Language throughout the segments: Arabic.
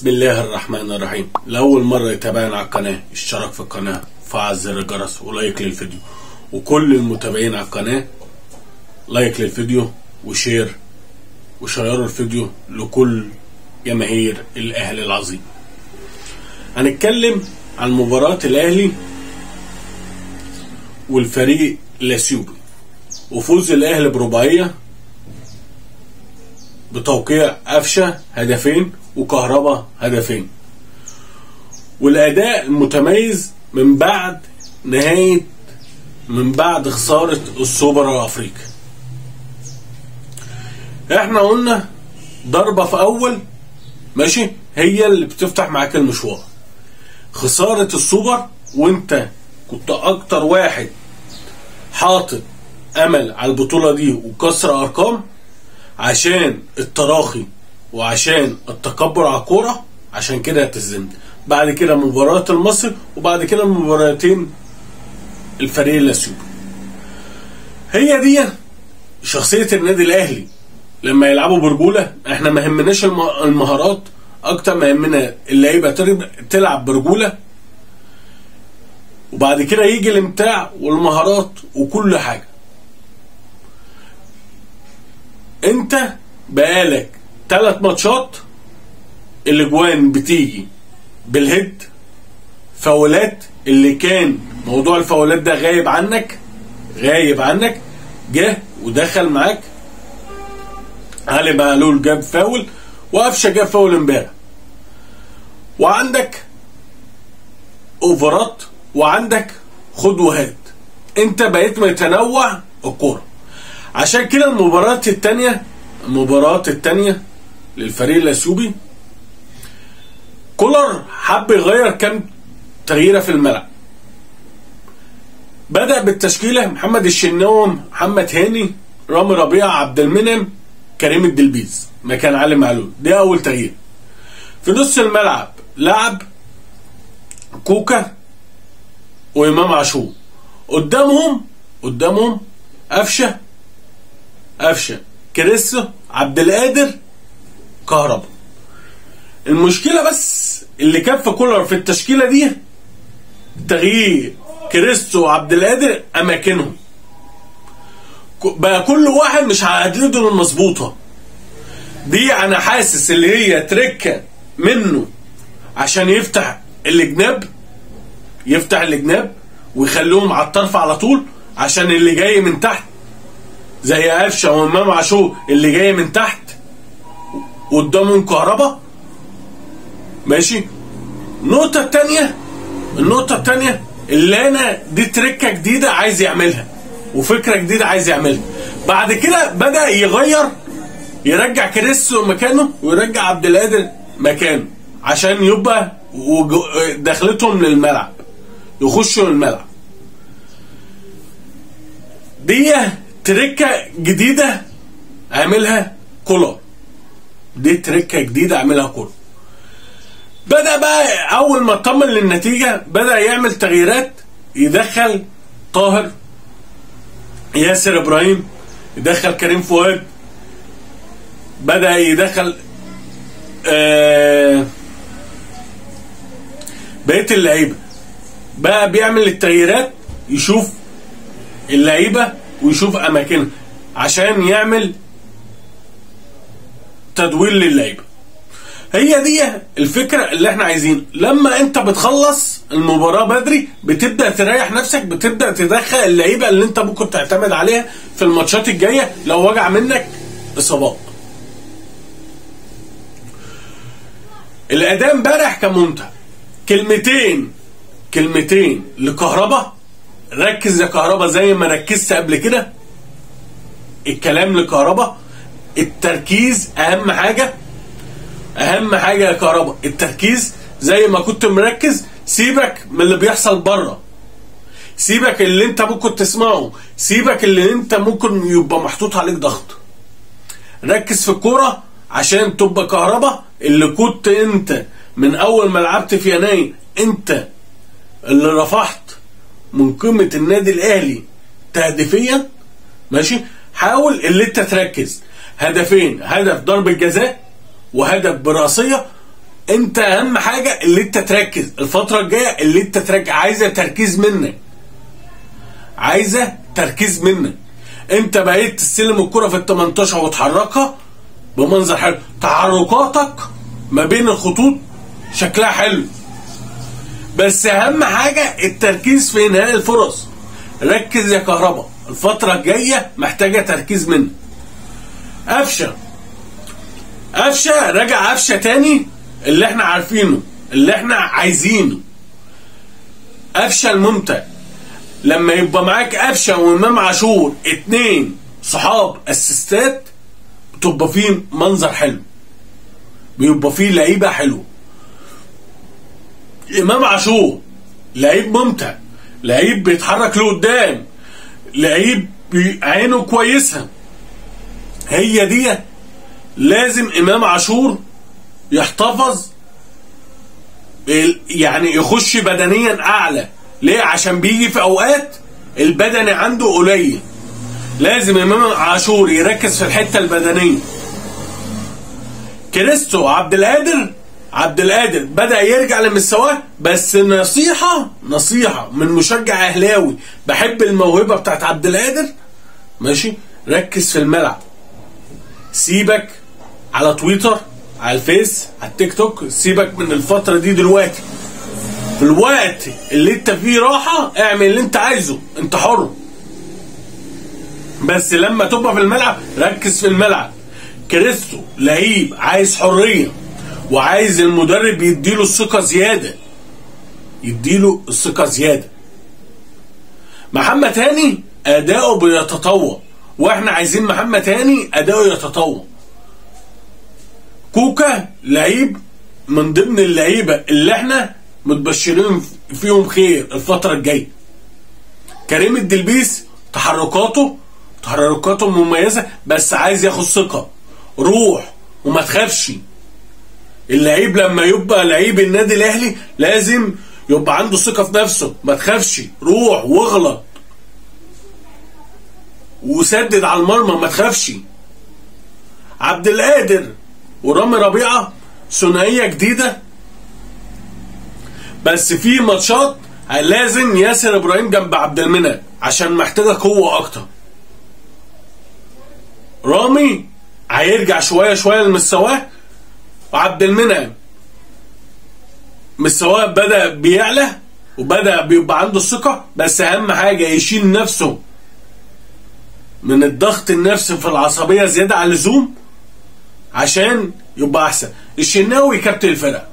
بسم الله الرحمن الرحيم. لأول مرة يتابعنا على القناة اشترك في القناة وفعل زر الجرس ولايك للفيديو، وكل المتابعين على القناة لايك للفيديو وشير وشيروا الفيديو لكل جماهير الأهلي العظيم. هنتكلم عن مباراة الأهلي والفريق الأثيوبي وفوز الأهلي برباعية بتوقيع قفشه هدفين وكهربا هدفين، والأداء المتميز من بعد خسارة السوبر الأفريقي. احنا قلنا ضربة في أول ماشي هي اللي بتفتح معاك المشوار. خسارة السوبر وانت كنت أكتر واحد حاطط أمل على البطولة دي وكسر أرقام عشان التراخي وعشان التكبر على الكوره، عشان كده هتزمت. بعد كده مباراة المصري وبعد كده مباراتين الفريق الأثيوبي. هي دي شخصية النادي الأهلي لما يلعبوا برجولة. احنا ما يهمناش المهارات اكتر ما يهمنا اللعيبه تلعب برجولة، وبعد كده يجي الامتاع والمهارات وكل حاجة. انت بقالك 3 ماتشات الاجوان بتيجي بالهيد، فاولات اللي كان موضوع الفاولات ده غايب عنك جه ودخل معاك. علي معلول جاب فاول وقفشه جاب فاول امبارح، وعندك اوفرات وعندك خد وهات. انت بقيت متنوع الكوره. عشان كده المباراة التانية للفريق الأثيوبي كولر حب يغير كام تغييره في الملعب. بدأ بالتشكيلة محمد الشناوي، محمد هاني، رامي ربيعة، عبد المنعم، كريم الدلبيز مكان علي معلول. دي أول تغيير. في نص الملعب لعب كوكا وإمام عاشور. قدامهم قفشه كريستو، عبد القادر، كهربا. المشكلة بس اللي كان في كولر في التشكيلة دي تغيير كريستو وعبد القادر أماكنهم. بقى كل واحد مش على عدلته المظبوطة دي. أنا حاسس اللي هي تركة منه عشان يفتح الجناب ويخليهم على الطرف على طول، عشان اللي جاي من تحت زي قفشه وامام عاشور اللي جاي من تحت قدامهم كهربا ماشي. النقطة التانية اللي انا دي تركة جديدة عايز يعملها وفكرة جديدة عايز يعملها. بعد كده بدأ يرجع كريستو مكانه ويرجع عبد القادر مكانه عشان يبقى دخلتهم للملعب، يخشوا الملعب. دي تركة جديدة عملها كولر. بدأ بقى أول ما اطمن للنتيجة بدأ يعمل تغييرات. يدخل طاهر، ياسر إبراهيم، يدخل كريم فؤاد، بدأ يدخل بقية اللعيبة. بقى بيعمل التغييرات، يشوف اللعيبة ويشوف أماكنها عشان يعمل تدوير للعيبة. هي دي الفكرة اللي احنا عايزين. لما انت بتخلص المباراة بدري بتبدأ تريح نفسك، بتبدأ تدخل اللعيبة اللي انت ممكن تعتمد عليها في الماتشات الجاية لو وجع منك إصابات. الأداء امبارح كان ممتع. كلمتين لكهربا. ركز يا كهربا زي ما ركزت قبل كده. الكلام لكهربا، التركيز اهم حاجة يا كهربا. التركيز زي ما كنت مركز. سيبك من اللي بيحصل بره، سيبك اللي انت ممكن تسمعه، سيبك اللي انت ممكن يبقى محطوط عليك ضغط. ركز في الكورة عشان تبقى كهربا اللي كنت انت من اول ما لعبت في يناير انت اللي رفعت من قيمة النادي الأهلي تهديفيا ماشي. حاول اللي انت تركز هدفين، هدف ضربة جزاء وهدف براسية انت اهم حاجه اللي انت تركز الفتره الجايه، اللي انت تركز، عايزه تركيز منك، عايزه تركيز منك. انت بقيت تستلم الكره في ال 18 وتحركها بمنظر حلو، تحركاتك ما بين الخطوط شكلها حلو، بس اهم حاجه التركيز في انهاء الفرص. ركز يا كهربا، الفتره الجايه محتاجه تركيز منك. قفشه رجع قفشه تاني اللي احنا عارفينه، اللي احنا عايزينه. قفشه الممتع لما يبقى معاك قفشه وامام عاشور اتنين صحاب اسيستات، بتبقى فيه منظر حلو، بيبقى فيه لعيبه حلوه. امام عاشور لعيب ممتع، لعيب بيتحرك لقدام، لعيب عينه كويسه. هي دي لازم امام عاشور يحتفظ، يعني يخش بدنيا اعلى. ليه؟ عشان بيجي في اوقات البدني عنده قليل، لازم امام عاشور يركز في الحته البدنيه. كريستو عبد القادر بدأ يرجع لمستواه، بس نصيحة من مشجع اهلاوي بحب الموهبة بتاعت عبد القادر، ماشي؟ ركز في الملعب، سيبك على تويتر، على الفيس، على التيك توك، سيبك من الفترة دي دلوقتي. في الوقت اللي انت فيه راحة اعمل اللي انت عايزه، انت حر، بس لما تبقى في الملعب ركز في الملعب. كريستو لعيب عايز حرية، وعايز المدرب يديله الثقة زيادة. محمد هاني أداؤه بيتطور، واحنا عايزين محمد هاني أداؤه يتطور. كوكا لعيب من ضمن اللعيبة اللي احنا متبشرين فيهم خير الفترة الجاية. كريم الدلبيس تحركاته مميزة، بس عايز ياخد ثقة، روح وما تخافش. اللعيب لما يبقى لعيب النادي الاهلي لازم يبقى عنده ثقة في نفسه، ما تخافش، روح واغلط وسدد على المرمى، ما تخافش. عبد القادر ورامي ربيعة ثنائية جديدة، بس في ماتشات لازم ياسر ابراهيم جنب عبد المنعم عشان محتاجة قوة اكتر. رامي هيرجع شوية لمستواه، وعبد المنعم مستواه بدأ بيعلى وبدأ بيبقى عنده الثقة، بس أهم حاجة يشيل نفسه من الضغط النفسي في العصبية زيادة عن اللزوم عشان يبقى أحسن. الشناوي كابتن الفرقة،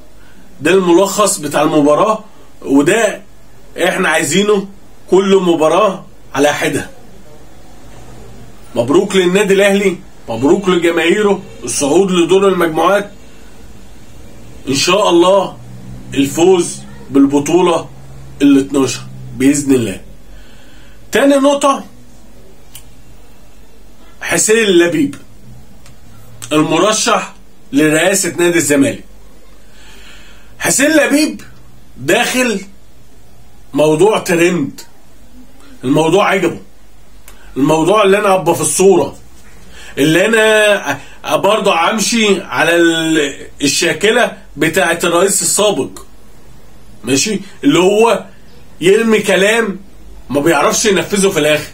ده الملخص بتاع المباراة، وده احنا عايزينه كل مباراة على حدة. مبروك للنادي الأهلي، مبروك لجماهيره الصعود لدور المجموعات، ان شاء الله الفوز بالبطولة ال 12 بإذن الله. تاني نقطة، حسين لبيب المرشح لرئاسة نادي الزمالك. حسين لبيب داخل موضوع ترند، الموضوع عجبه، الموضوع اللي انا ابقى في الصورة، اللي انا برضه امشي على الشاكلة بتاعة الرئيس السابق، ماشي؟ اللي هو يرمي كلام ما بيعرفش ينفذه في الاخر.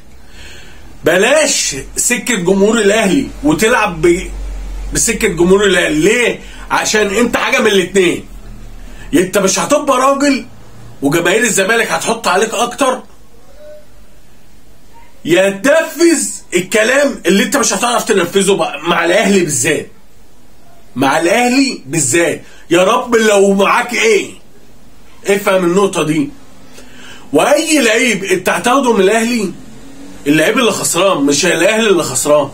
بلاش سكة جمهور الاهلي وتلعب بسكة جمهور الاهلي. ليه؟ عشان انت حاجة من الاتنين، انت مش هتبقى راجل وجماهير الزمالك هتحط عليك اكتر، يا تنفذ الكلام اللي انت مش هتعرف تنفذه مع الاهلي بالذات، مع الاهلي بالذات. يا رب لو معاك ايه، افهم النقطة دي. واي لعيب انت هتاخده من الاهلي، اللعيب اللي خسران مش الاهلي اللي خسران،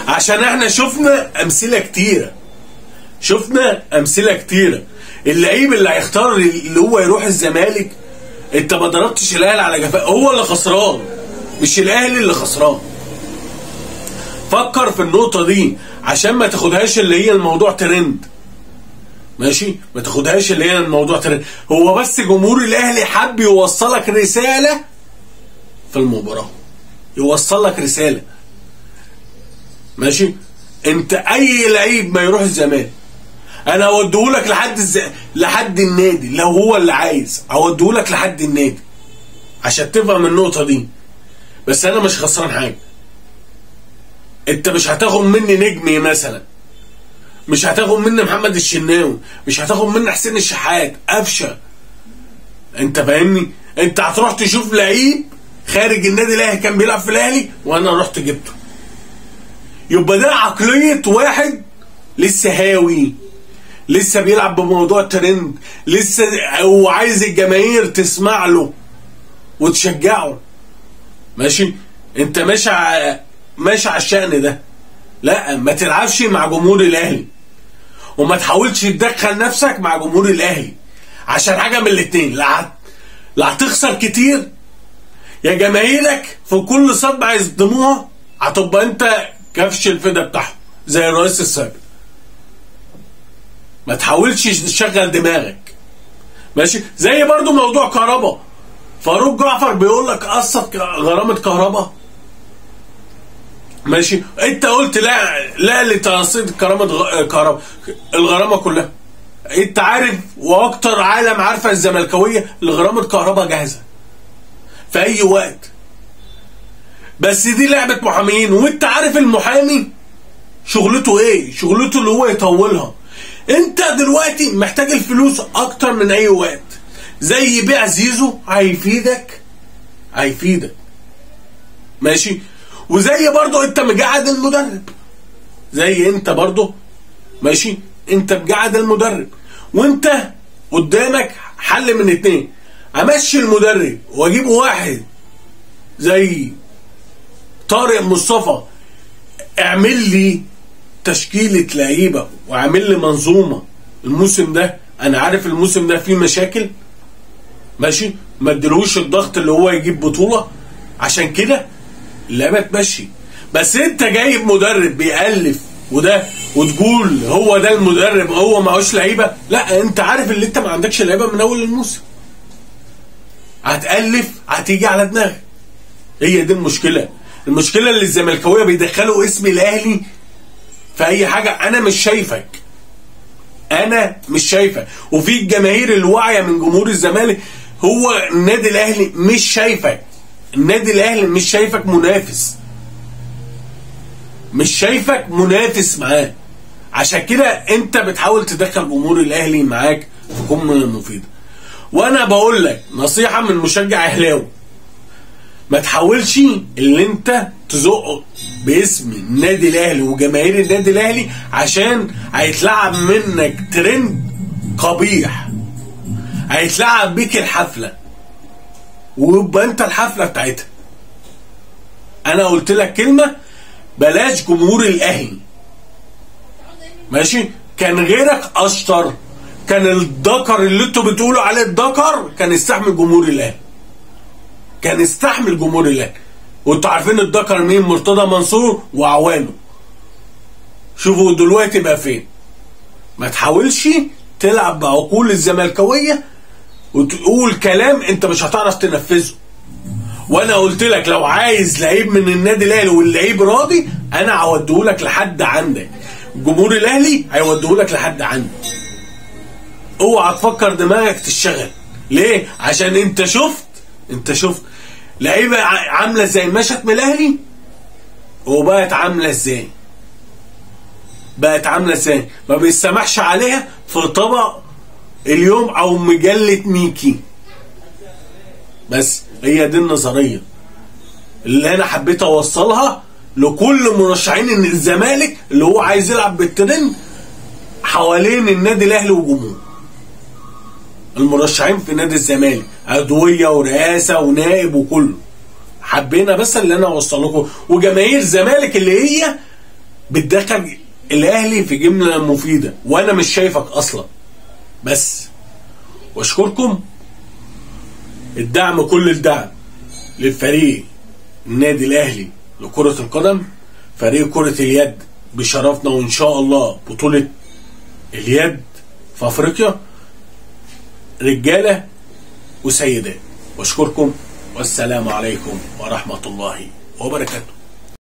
عشان احنا شفنا امثلة كتيرة. اللعيب اللي هيختار اللي هو يروح الزمالك، انت ما ضربتش الاهلي على جفاء، هو اللي خسران مش الاهلي اللي خسران. فكر في النقطة دي عشان ما تاخدهاش اللي هي الموضوع ترند، ماشي؟ ما تاخدهاش اللي هي الموضوع ترند. هو بس جمهور الاهلي حب يوصلك رسالة في المباراة، يوصلك رسالة، ماشي؟ انت اي لعيب ما يروح الزمالك، انا اوديهولك لحد النادي، لو هو اللي عايز اوديهولك لحد النادي عشان تفهم النقطه دي. بس انا مش خسران حاجه. انت مش هتاخد مني نجمي مثلا، مش هتاخد مني محمد الشناوي، مش هتاخد مني حسين الشحات، قفشه. انت فاهمني؟ انت هتروح تشوف لعيب خارج النادي الاهلي كان بيلعب في الاهلي وانا رحت جبته. يبقى ده عقليه واحد لسه هاوي، لسه بيلعب بموضوع ترند، لسه هو عايز الجماهير تسمع له وتشجعه. ماشي؟ انت ماشي على الشأن ده. لا، ما تلعبش مع جمهور الاهلي، وما تحاولش تدخل نفسك مع جمهور الاهلي، عشان حاجه من الاتنين، لا هتخسر كتير، يا جماهيرك في كل صدمه يصدموها هتبقى انت كفش الفدا بتاعهم زي الرئيس السابق. ما تحاولش تشغل دماغك. ماشي؟ زي برضو موضوع كهربا، فاروق جعفر بيقول لك قصه غرامه كهربا. ماشي؟ انت قلت لا لتقسيط كهربا الغرامه كلها. انت عارف واكتر عالم عارفه الزملكاويه الغرامه كهربا جاهزه في اي وقت. بس دي لعبه محامين، وانت عارف المحامي شغلته ايه؟ شغلته اللي هو يطولها. انت دلوقتي محتاج الفلوس اكتر من اي وقت. زي بيع زيزو هيفيدك. ماشي؟ وزي برضو انت مجعد المدرب، زي انت برضو ماشي، انت مجعد المدرب، وانت قدامك حل من اتنين: امشي المدرب واجيب واحد زي طارق مصطفى اعمل لي تشكيلة لعيبة واعمل لي منظومة. الموسم ده انا عارف الموسم ده فيه مشاكل، ماشي، ما ادلوش الضغط اللي هو يجيب بطولة، عشان كده اللعبة تمشي. بس انت جايب مدرب بيألف وده وتقول هو ده المدرب هو معهوش لعيبة. لا، انت عارف اللي انت ما عندكش لعيبة من اول الموسم، هتألف هتيجي على دماغك. هي دي المشكلة اللي الزملكاويه بيدخلوا اسم الاهلي في اي حاجة. انا مش شايفك، وفي الجماهير الواعية من جمهور الزمالك هو النادي الاهلي مش شايفك. النادي الاهلي مش شايفك منافس معاه، عشان كده انت بتحاول تدخل جمهور الاهلي معاك في قمة المفيدة. وانا بقول لك نصيحة من مشجع اهلاوي: ما تحاولش اللي انت تزقه باسم النادي الاهلي وجماهير النادي الاهلي، عشان هيتلعب منك ترند قبيح، هيتلعب بيك الحفلة ويبقى انت الحفلة بتاعتها. انا قلت لك كلمة: بلاش جمهور الاهلي. ماشي؟ كان غيرك اشطر، كان الدكر اللي انتوا بتقولوا عليه الدكر كان يستحمل جمهور الاهلي، وانتوا عارفين الدكر مين؟ مرتضى منصور واعوانه. شوفوا دلوقتي بقى فين. ما تحاولش تلعب بعقول الزملكاويه وتقول كلام انت مش هتعرف تنفذه. وانا قلت لك لو عايز لعيب من النادي الاهلي واللعيب راضي انا هوديهولك لحد عندك، جمهور الاهلي هيوديهولك لحد عندك. اوعى تفكر دماغك تشتغل. ليه؟ عشان انت شفت لعيبه عامله ازاي مشت من الاهلي وبقت عامله ازاي. ما بيسمحش عليها في طبق اليوم او مجله ميكي. بس هي دي النظريه اللي انا حبيت اوصلها لكل مرشحين ان الزمالك اللي هو عايز يلعب بالترند حوالين النادي الاهلي وجمهوره. المرشحين في نادي الزمالك عضويه ورئاسه ونائب وكله، حبينا بس اللي انا اوصل لكم. وجماهير الزمالك اللي هي بتدخل الاهلي في جمله مفيده، وانا مش شايفك اصلا. بس واشكركم كل الدعم للفريق النادي الاهلي لكره القدم، فريق كره اليد بشرفنا، وان شاء الله بطوله اليد في افريقيا رجاله وسيدات. واشكركم والسلام عليكم ورحمه الله وبركاته.